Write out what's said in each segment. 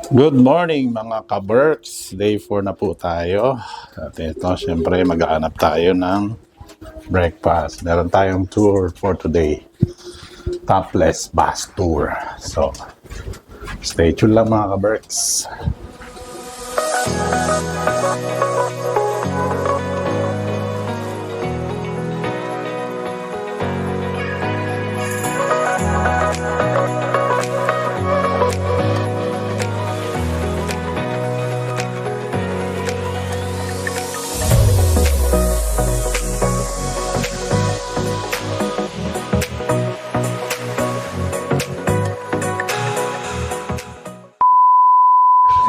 Good morning mga ka-Berks. Day 4 na po tayo. At ito, syempre mag-aanap tayo ng breakfast. Meron tayong tour for today. Topless bus tour. So, stay tuned lang mga ka-Berks.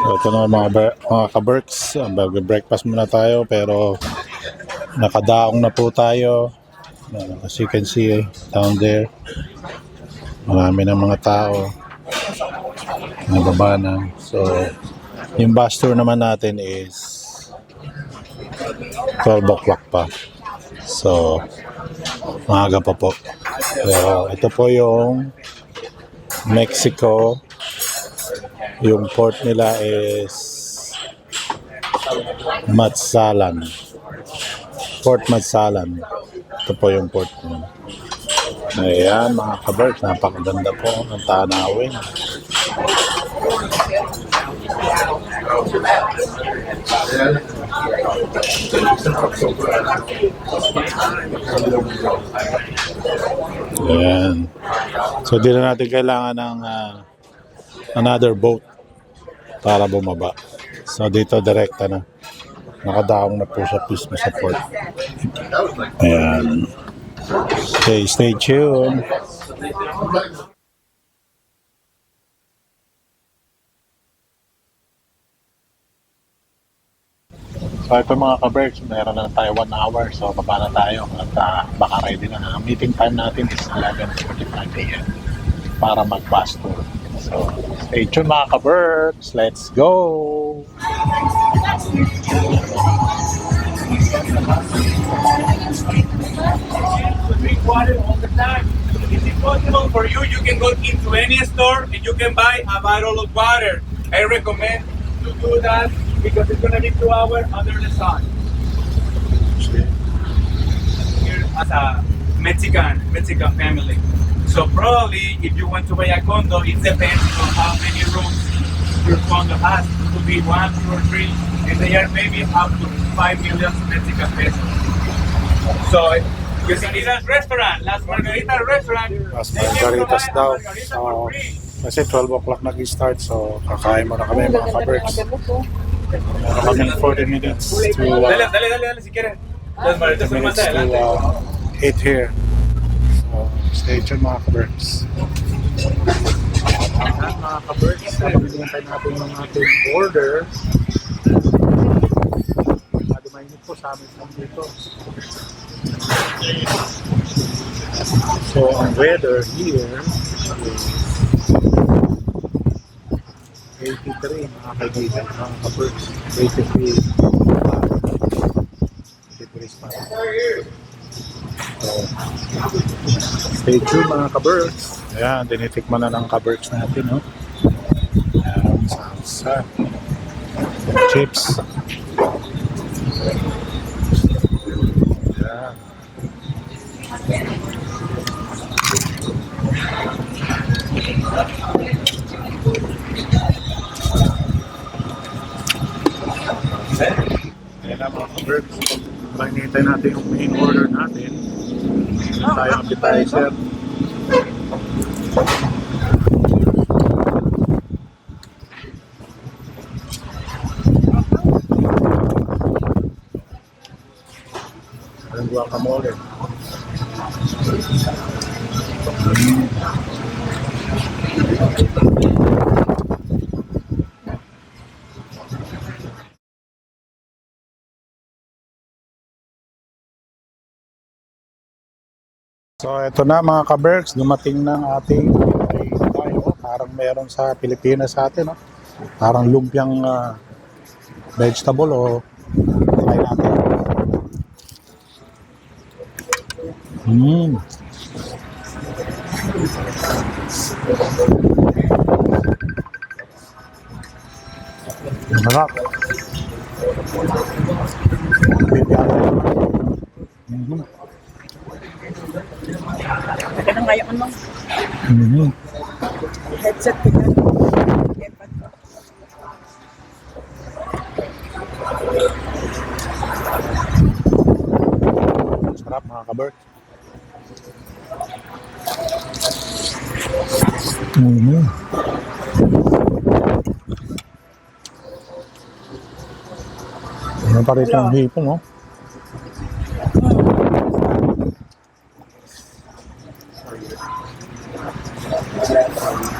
So, ito na mga ka-Berks. Breakfast muna tayo pero nakadaong na po tayo. As you can see down there, marami ng mga tao. Nababa na. So, yung bus tour naman natin is 12 o'clock pa. So, maaga pa po. Pero ito po yung Mexico. Yung port nila is Mazatlan. Port Mazatlan. Ito po yung port nila. Ayan mga ka-Berks, napakaganda po ng tanawin. Ayan. So di na natin kailangan ng another boat para bumaba. So dito direkta na. Nakadaong na po siya mismo sa port. Ayan. Okay, stay tuned. So ito mga ka-Berks, meron na tayo 1 hour. So baba na tayo at baka ready na. Ang meeting time natin is 11:45 a.m. para mag-bus tour. So stay tuned mga ka-Berks. Let's go! Drink water all the time. It's impossible for you. You can go into any store and you can buy a bottle of water. I recommend to do that because it's gonna be 2 hours under the sun. Here as a Mexican family. So probably if you want to buy a condo, it depends on how many rooms your condo has. It could be 1, 2, or 3, and they are maybe up to 5 million Mexican pesos. So Margaritas Restaurant, Las Margaritas Restaurant. Las Margaritas daw. Kasi 12 o'clock nag-start, so kakain muna kami mga ka-Berks. Meron kami 40 minutes to Dale, si quieres. Las Margaritas son más adelante. eat here. So, stay tuned mga ka-Berks. Ayan mga ka-Berks, nabibigyan natin yung ating order. Mainit po sa amin dito. So, ang weather here is 83 mga kaibigan, mga ka-Berks. 83 degrees pa. So, stay tuned mga ka-Berks. Ayan, tinitikman na ng ka-Berks natin, no? Ayan, salsa. Chips. Ayan. Ayan na mga ka-Berks. Hinihintay natin yung main order natin. Tayo appetizer. Ang guacamole. So ito na mga ka-Berks, dumating na ang ating tayo. Parang meron sa Pilipinas sa atin, no? Parang lumpiang vegetable o try natin. Masarap. Mhm. Teka na ngayon ano, Mhm. headset ko yan. Airpod ko. Sarap mga kabert. Mhm. Ano pa rito ang hipon, no?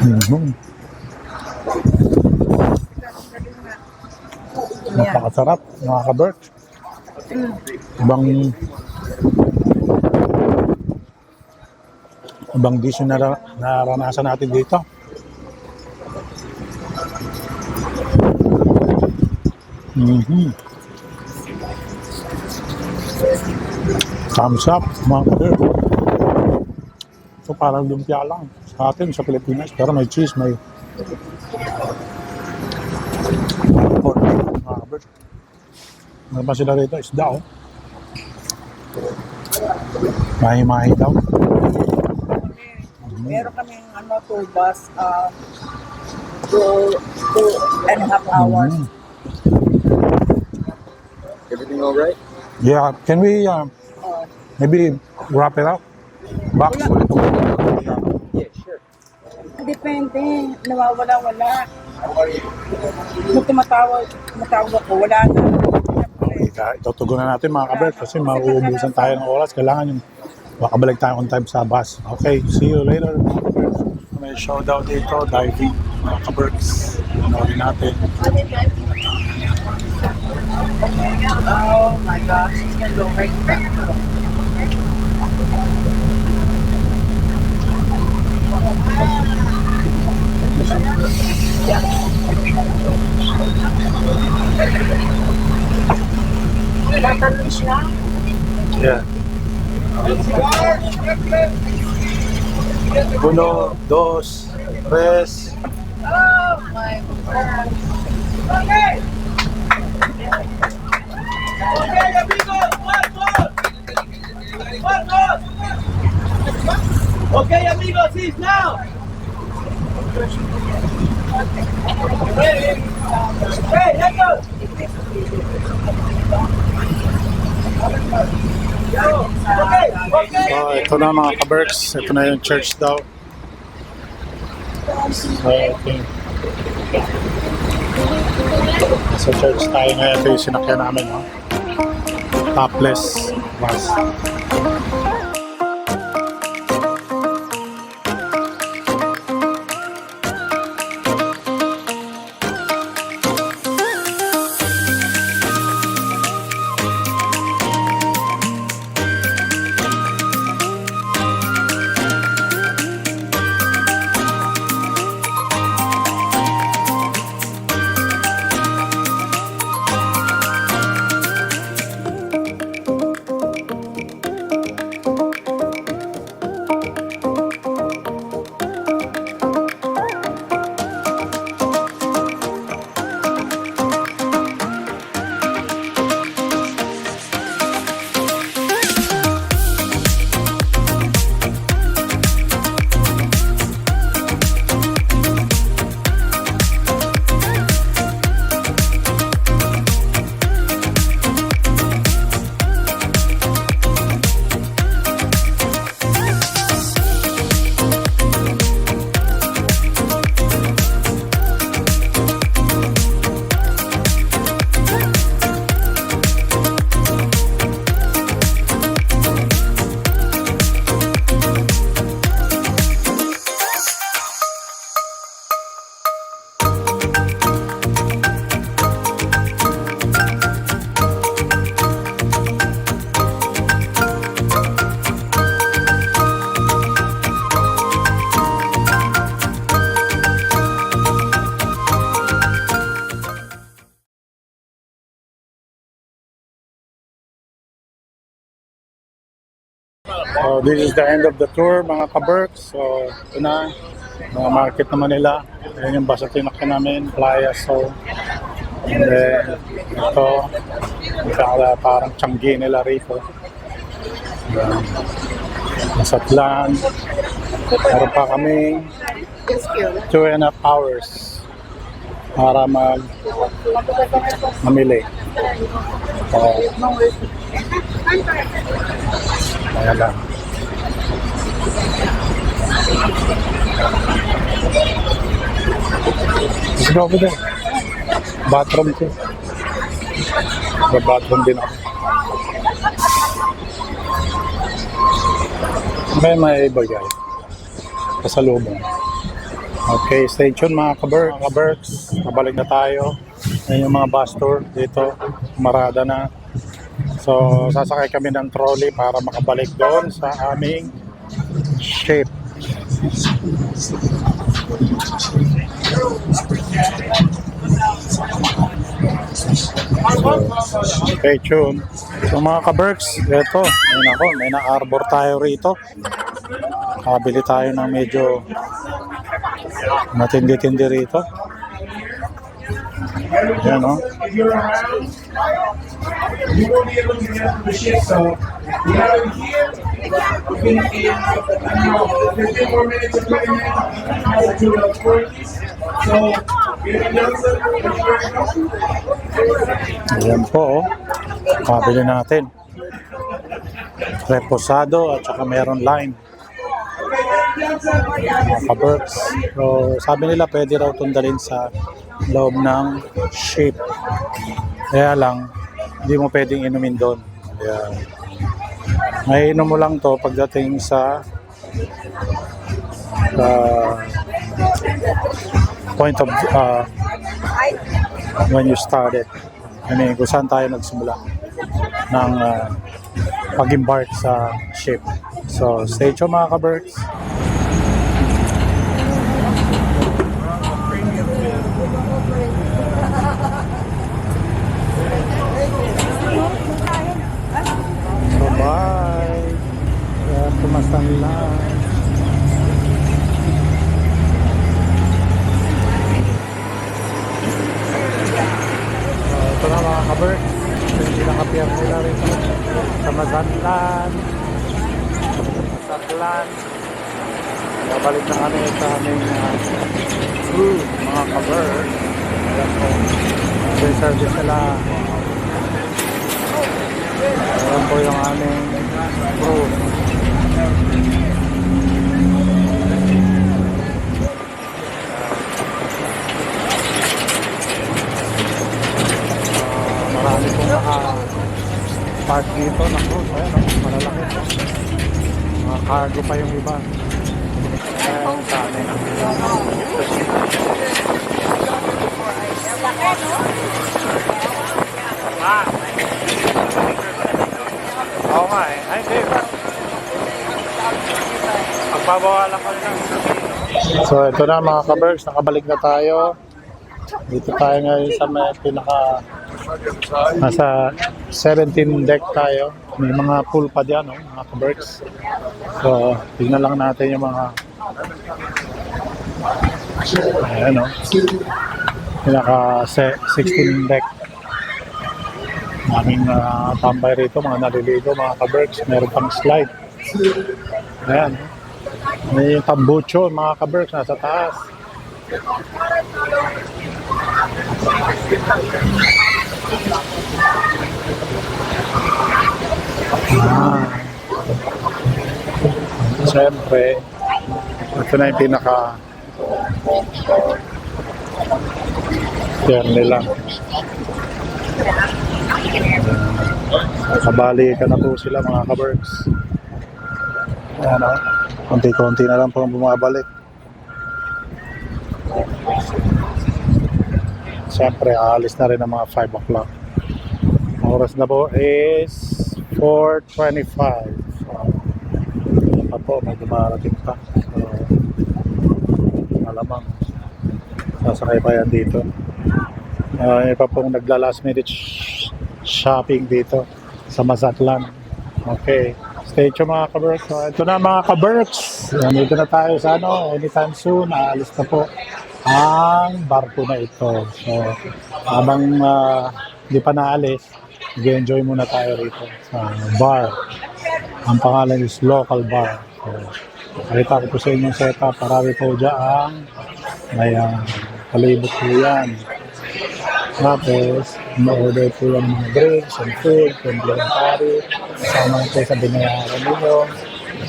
Mhm. Napakasarap mga kabert. Ibang dish na naranasan natin dito. Mhm. Thumbs up mga kabert. So parang lumpia lang sa atin sa Pilipinas, pero may cheese, may pork mga kabert. Ano pa sila rito? Isda, oh. Mahi-mahi daw. Meron kaming ano, tour bus, 2.5 hours. Mhm. Everything all right? Yeah, can we maybe wrap it up? Box? Yeah, sure. Depende, nawawala-wala. Kung tumatawag ako, wala na. Itutugon na natin mga kabert kasi mauubusan tayo ng oras. Kailangan yung makabalik tayo on time sa bus. Okay, see you later. May showdown dito, diving, mga kaberts. Panoorin natin. Oh my gosh, she's gonna go right back. Tatanong siya. Yeah. Uno, dos, tres. Oh my God. Okay, amigos, one. Okay, amigos, it's now. Hey, let's go. Okay. So, ito na mga kaberts. Ito na yung church daw. So, okay. Sa church tayo ngayon. Ito yung sinakyan namin, no? Topless bus. So, this is the end of the tour, mga kaberks. So, ito na. Mga market naman nila. Ayan yung bus na tinakyan namin, Playa. So, And then, ito, parang Changi nila rito. Masatlan. Meron pa kami 2.5 hours para mamili. Ayan lang. Let's go over there. Bathroom ko. Sa bathroom din ako. May bagay. Pasalubong. Okay, stay tuned mga kaberks. Kabalik na tayo. Ayan yung mga bus tour dito. Marada na. So, sasakay kami ng trolley para makabalik doon sa aming ship. Stay tuned. So mga kaberks, ito, may na-arbor tayo rito. Kabili tayo ng medyo matindi-tindi rito. Yan, no? You won't be able to get to the ship, so we have it here. In 15 more minutes or 20 minutes to the Portuguese. So, Ayan po, oh. Kabili natin. Reposado at saka meron lime. Mga kaberks. So, sabi nila pwede raw tundalin sa loob ng ship. Kaya lang, hindi mo pwedeng inumin doon. Ayan. May inom mo lang to pagdating sa point of when you started. I mean, kung saan tayo nagsimula ng pag-embark sa ship. So, stay tuned mga kaberks. So, bye. Kaya tumasan lang. Ito na mga kaberks. Yung pinaka-pier nila rito sa Mazatlan. Babalik na kami sa aming crew, mga kaberks. Ayan po. Yung service nila. Ayan po yung aming crew. Marami pong naka-park dito na cruise. Ayan, malalaki po. Mga cargo pa yung iba. Ayan, sa amin. Oo nga eh. Ay, Dave. Pagbabawalan ko lang. So, ito na mga kaberks. Nakabalik na tayo. Dito tayo ngayon sa may nasa 17 deck tayo. May mga pool pa dyan, no? Mga kaberks. So, tignan lang natin yung mga ayan, no? Pinaka 16 deck. Maraming tambay rito, mga naliligo, mga kaberks. Meron pang slide. Ayan. May tambucho, mga kaberks, nasa taas. Siyempre, ito na yung pinaka pier nila. Kabali ka na po sila mga kaberks. Ayan, o. Konti-konti na lang po bumabalik. Siyempre, aalis na rin ang mga 5 o'clock. Ang oras na po is 4:25. Pa po, may dumarating pa. So, malamang sasakay pa yan dito. May pa pong nagla-last minute shopping dito sa Mazatlan. Okay. Stay tuned mga kaberks. So, ito na mga kaberks. Dito na tayo sa anytime soon. Aalis na po ang barko na ito. So, habang hindi pa naalis, mag-enjoy muna tayo rito sa bar. Ang pangalan is Local Bar. So, nakita ko po sa inyong setup, parami po dyan. May palibot po yan. Tapos, ma-order po yung mga drinks and food, complimentary. Kasama po sa binayaran ninyo.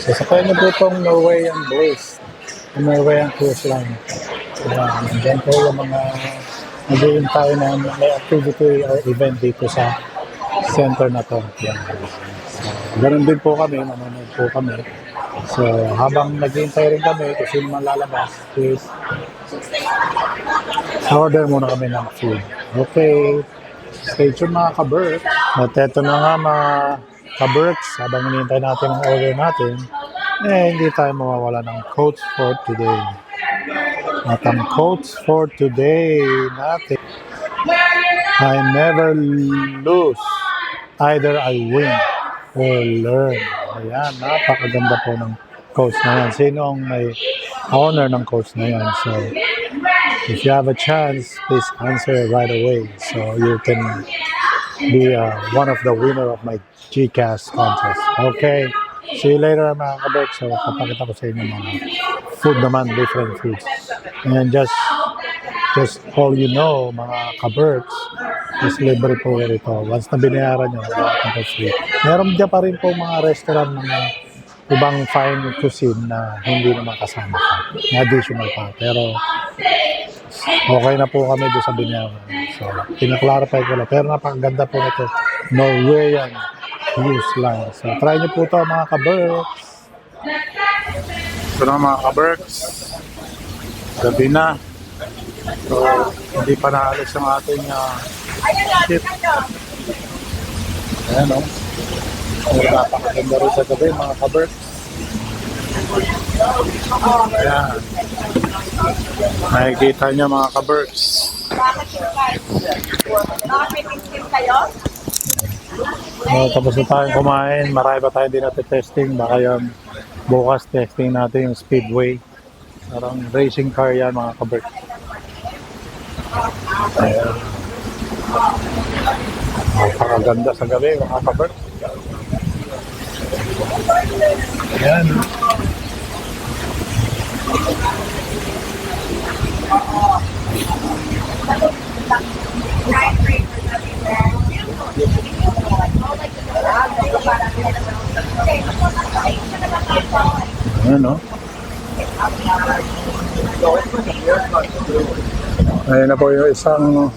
So, sakay niyo po itong Norwegian Bliss. Norwegian Cruise Line. Diyan po yung mga nag-iin tayo na may activity or event dito sa center na to. Yan. So, ganun din po kami, nanonood po kami. So, habang nag-iintay rin kami, kasi naman lalabas, is order muna kami ng food. Okay. Stay tuned mga ka-Berks. At eto na nga mga ka-Berks, habang hinihintay natin ang order natin, hindi tayo mawawala ng quotes for today. At ang quotes for today natin, I never lose, either I win or learn. Ayan, napakaganda po ng quotes na yan. Sino ang may honor ng quotes na yan? So, if you have a chance, please answer right away. So, you can be one of the winner of my GCast contest. Okay. See you later mga ka-Berks. So, kapakita ko sa inyo mga food naman, different foods. And just all you know, mga ka-Berks, is libre po ito. Once na binayaran nyo, free. Meron dyan pa rin po mga restaurant, mga ibang fine cuisine na hindi naman kasama pa. Additional pa. Pero, okay na po kami doon sa binayaran. So, pinaklarify ko lang. Pero napakaganda po nito. Norwegian Cruise Line. So, try nyo po ito mga ka-Berks. Ito na mga ka-Berks. Gabi na. So, hindi pa naalis ang ating ship. Ayan o. Napakaganda rin sa gabi mga ka-Berks. Ayan. Nakikita nyo mga ka-Berks. Nakapipinsin kayo? Tapos na tayong kumain. Marami pa tayo din natin testing. Baka yan bukas testing natin yung Speedway. Parang racing car yan mga ka-Berks. Ayan. Napakaganda sa gabi mga ka-Berks. Ayan. Ayan o. Ayan na po yung isang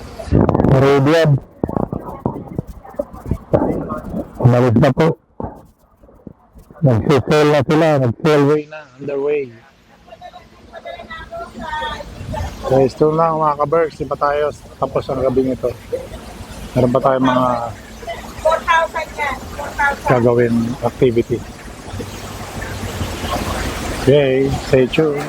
Arabian. Umalis na po. Nag-sail na sila. Nag-sailway na. Underway. So, ito lang mga ka-Berks. Di pa tayo tapos ang gabi nito. Meron pa tayo mga 4,000 yan. 4,000. gagawin activity. Okay, stay tuned.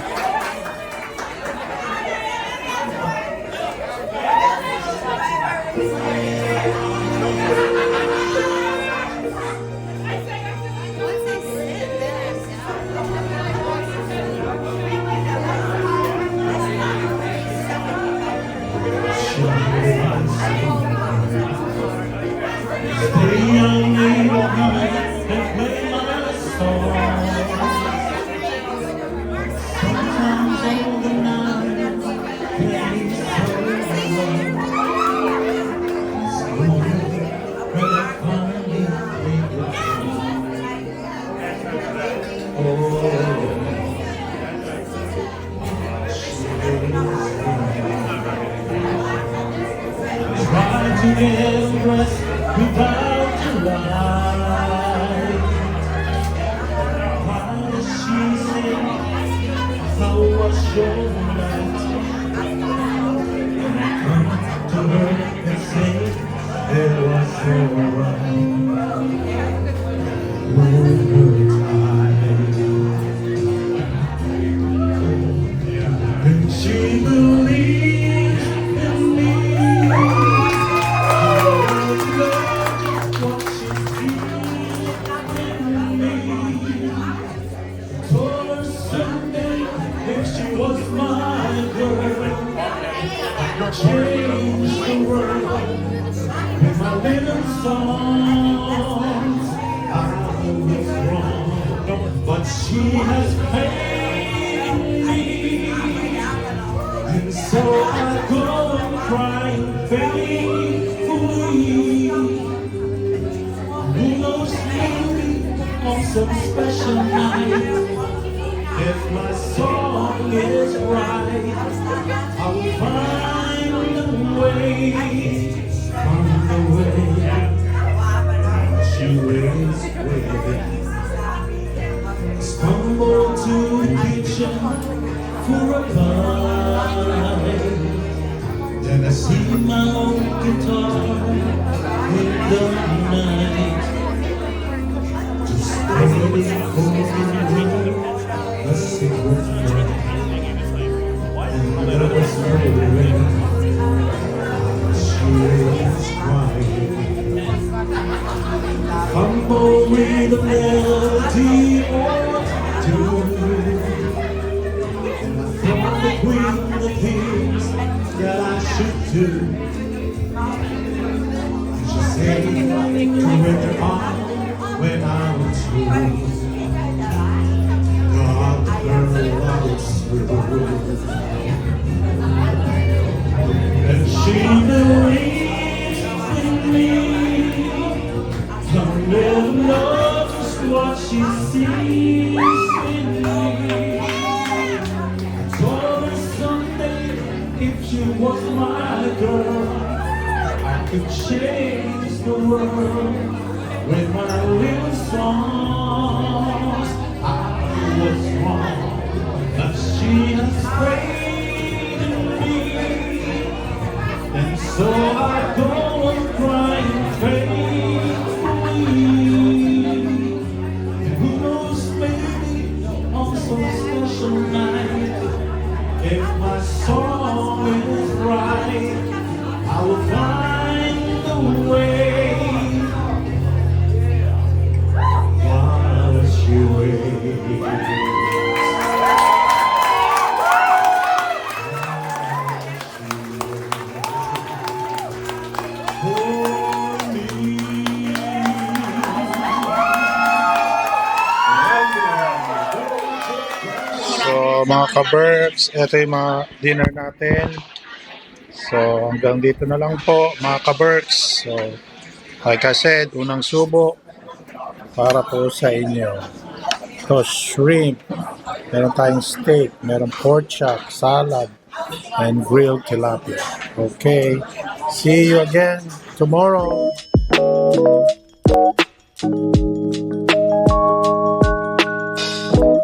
Change the world with my little songs. I was wrong, but she has paid me, and so I go and cry faithfully. Who knows, maybe on some special night, if my song is right, I'll find a way, find a way. She is waiting. Stumble to the kitchen for a bite. Then I see my old guitar in the night, just waiting for me, a secret friend. And there was no rain. She is crying. Humble with a melody or two, and I thought between the things that I should do. And she said, to win the heart when I was through. God, the girl I was through. And she believes in me. I'll never know just what she sees in me. I told her someday if she was my girl, I could change the world with my little songs. I was wrong, but she has faith in me, and so I go on crying faithfully. And who knows, maybe on some special night, if my song is right, I will find a way while she waits. So mga ka-Berks, ito yung mga dinner natin. So hanggang dito na lang po mga ka-Berks. So like I said, unang subo para po sa inyo. Ito shrimp, meron tayong steak, meron pork chop, salad, and grilled tilapia. Okay, see you again tomorrow.